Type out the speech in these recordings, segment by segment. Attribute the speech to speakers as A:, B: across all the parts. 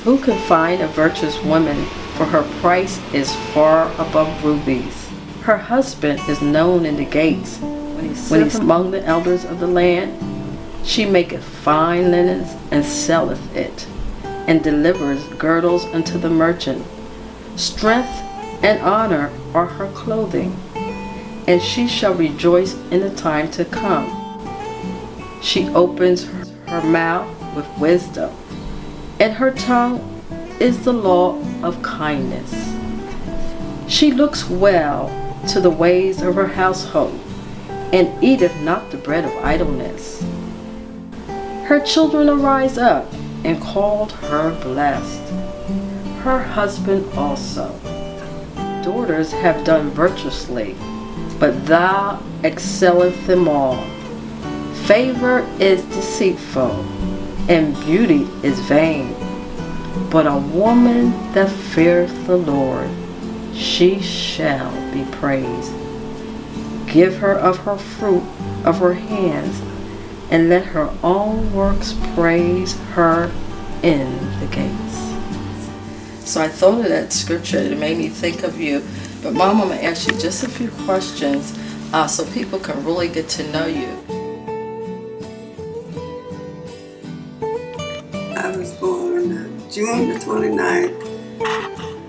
A: Who can find a virtuous woman? For her price is far above rubies. Her husband is known in the gates. When he sitteth among the elders of the land, she maketh fine linens and selleth it, and delivers girdles unto the merchant. Strength and honor are her clothing, and she shall rejoice in the time to come. She opens her mouth with wisdom, and her tongue is the law of kindness. She looks well to the ways of her household, and eateth not the bread of idleness. Her children arise up and called her blessed, her husband also. Daughters have done virtuously, but thou excelleth them all. Favor is deceitful, and beauty is vain. But a woman that feareth the Lord, she shall be praised. Give her of her fruit of her hands, and let her own works praise her in the gates. So I thought of that scripture, and it made me think of you. But Mom, I'm going to ask you just a few questions so people can really get to know you.
B: I was born June the 29th,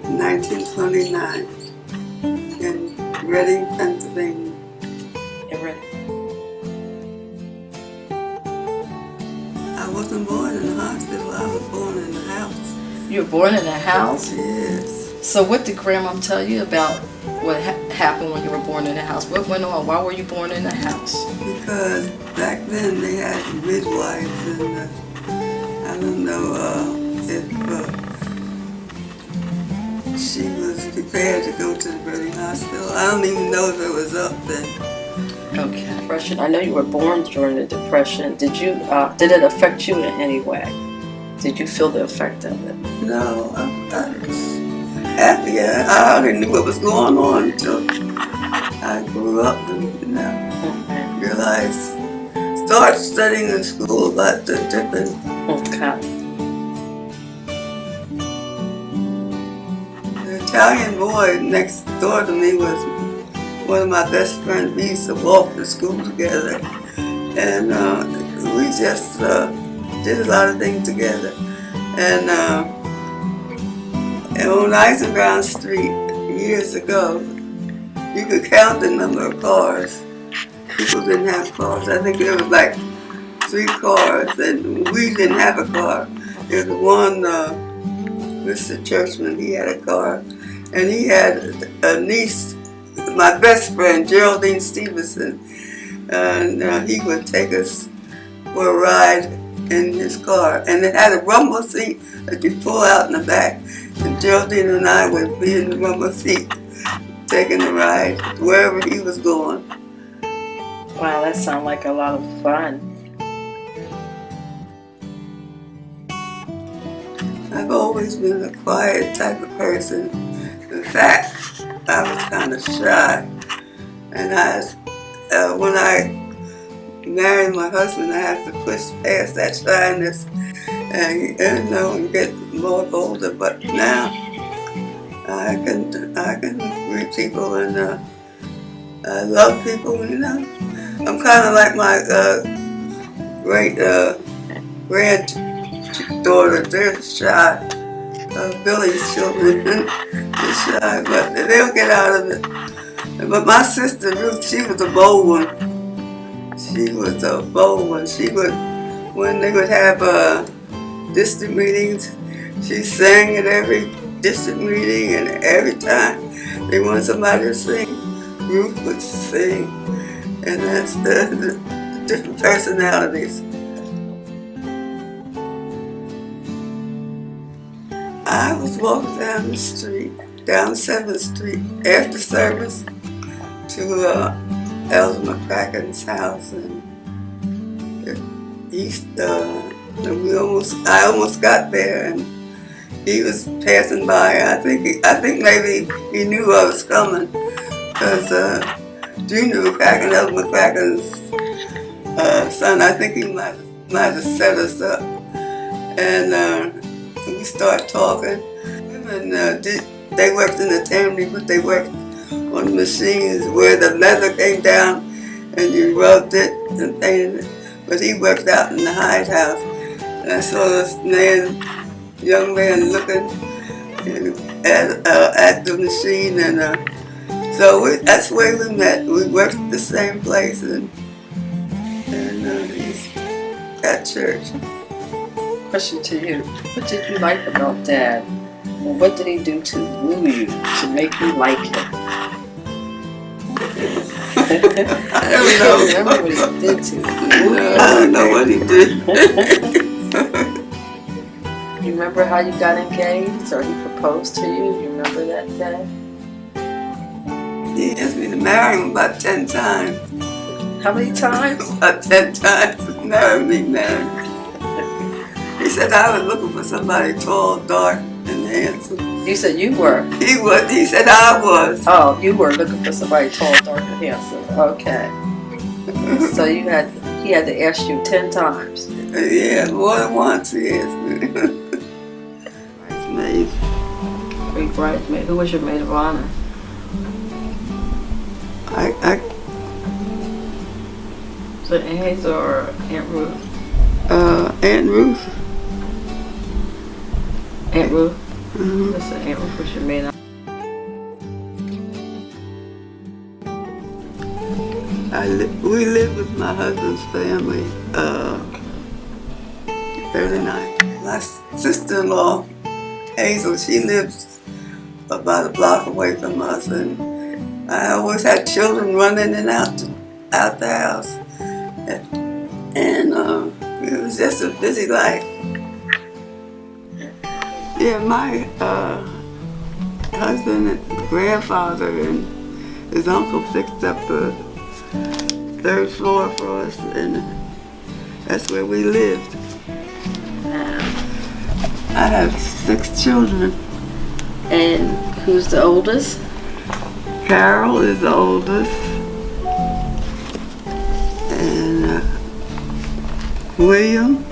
B: 1929, in Reading, Pennsylvania.
A: In Reading.
B: I wasn't born in the hospital, I was born in the house.
A: You were born in a house?
B: Yes.
A: So what did Grandma tell you about what happened when you were born in a house? What went on? Why were you born in a house?
B: Because back then they had midwives, and I don't know if she was prepared to go to the Reading Hospital. I don't even know if it was up then.
A: Okay. Depression. I know you were born during the Depression. Did it affect you in any way? Did you feel the effect of it?
B: No, I was happy. I hardly knew what was going on until I grew up and realized, started studying in school about the different.
A: Okay.
B: The Italian boy next door to me was one of my best friends. We used to walk to school together, and we just did a lot of things together. And on Eisenground Street years ago, you could count the number of cars. People didn't have cars. I think there was like 3 cars, and we didn't have a car. There was one, Mr. Churchman, he had a car, and he had a niece, my best friend, Geraldine Stevenson, and he would take us for a ride in his car, and it had a rumble seat that you pull out in the back, and Geraldine and I would be in the rumble seat taking the ride wherever he was going.
A: Wow, that sounds like a lot of fun.
B: I've always been a quiet type of person. In fact, I was kind of shy, and when I married my husband, I had to push past that shyness and get more bolder. But now I can greet people, and I love people. I'm kind of like my great granddaughter. They're shy. Billy's children are shy, but they'll get out of it. But my sister Ruth, she was a bold one. She was a bold one. She would, when they would have district meetings, she sang at every district meeting, and every time they wanted somebody to sing, Ruth would sing. And that's the different personalities. I was walking down the street, down 7th Street, after service to Elder McCracken's house, and I almost got there, and he was passing by. I think maybe he knew I was coming, because Junior McCracken, Elder McCracken's son, I think he might have set us up, and and we start talking. Women, they worked in the tannery, but they worked on the machines where the leather came down and you rubbed it and painted it. But he worked out in the hide house. And I saw this young man looking at the machine, and so that's where we met. We worked at the same place, and he's at church.
A: Question to you. What did you like about Dad? And what did he do to woo you, to make you like him?
B: I don't know.
A: Remember what he did to you?
B: I don't know what he did.
A: You remember how you got engaged, or he proposed to you? You remember that day?
B: He asked me to marry him about 10 times.
A: How many times?
B: About 10 times. Marry me. He said I was looking for somebody tall, dark, and handsome.
A: You said you were.
B: He was. He said I was.
A: Oh, you were looking for somebody tall, dark, and handsome. Okay. So he had to ask you 10 times.
B: Yeah, more than once he asked me. Bridesmaid.
A: Great bridesmaid. Who was your maid of honor? Was it Aunt Hazel or Aunt Ruth?
B: Aunt Ruth.
A: Aunt Ruth?
B: Mm-hmm.
A: Listen, Aunt Ruth was your maid of honor.
B: We lived with my husband's family 39. My sister-in-law, Hazel, she lives about a block away from us, and I always had children running in and out the house. And it was just a busy life. Yeah, my husband and grandfather and his uncle fixed up the 3rd floor for us, and that's where we lived. I have 6 children.
A: And who's the oldest?
B: Carol is the oldest, and William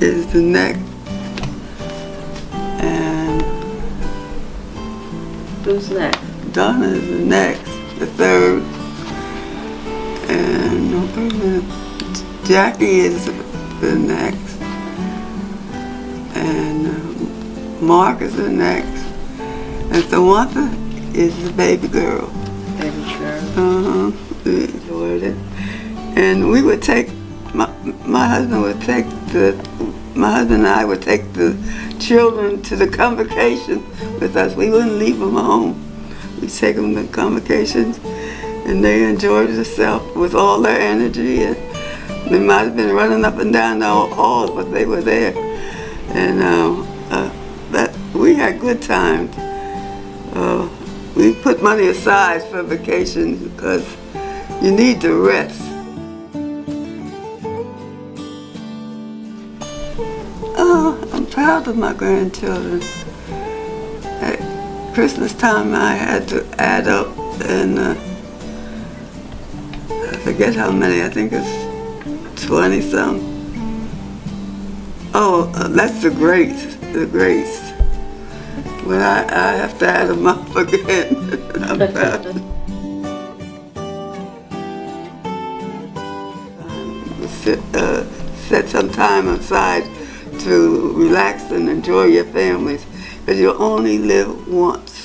B: is the next, and
A: Who's next?
B: Donna is the next, the 3rd, and Jackie is the next, and Mark is the next, and Samantha is the baby girl.
A: Baby girl.
B: We enjoyed it, and we would take my husband and I would take the children to the convocation with us. We wouldn't leave them home. We'd take them to convocations, and they enjoyed themselves with all their energy. And they might have been running up and down the halls, but they were there, and we had good times. We put money aside for vacations because you need to rest. I'm proud of my grandchildren. At Christmas time I had to add up, and I forget how many, I think it's 20-some. Oh, that's the Grace. But I have to add them up again. I'm proud. Set some time aside to relax and enjoy your families, because you only live once.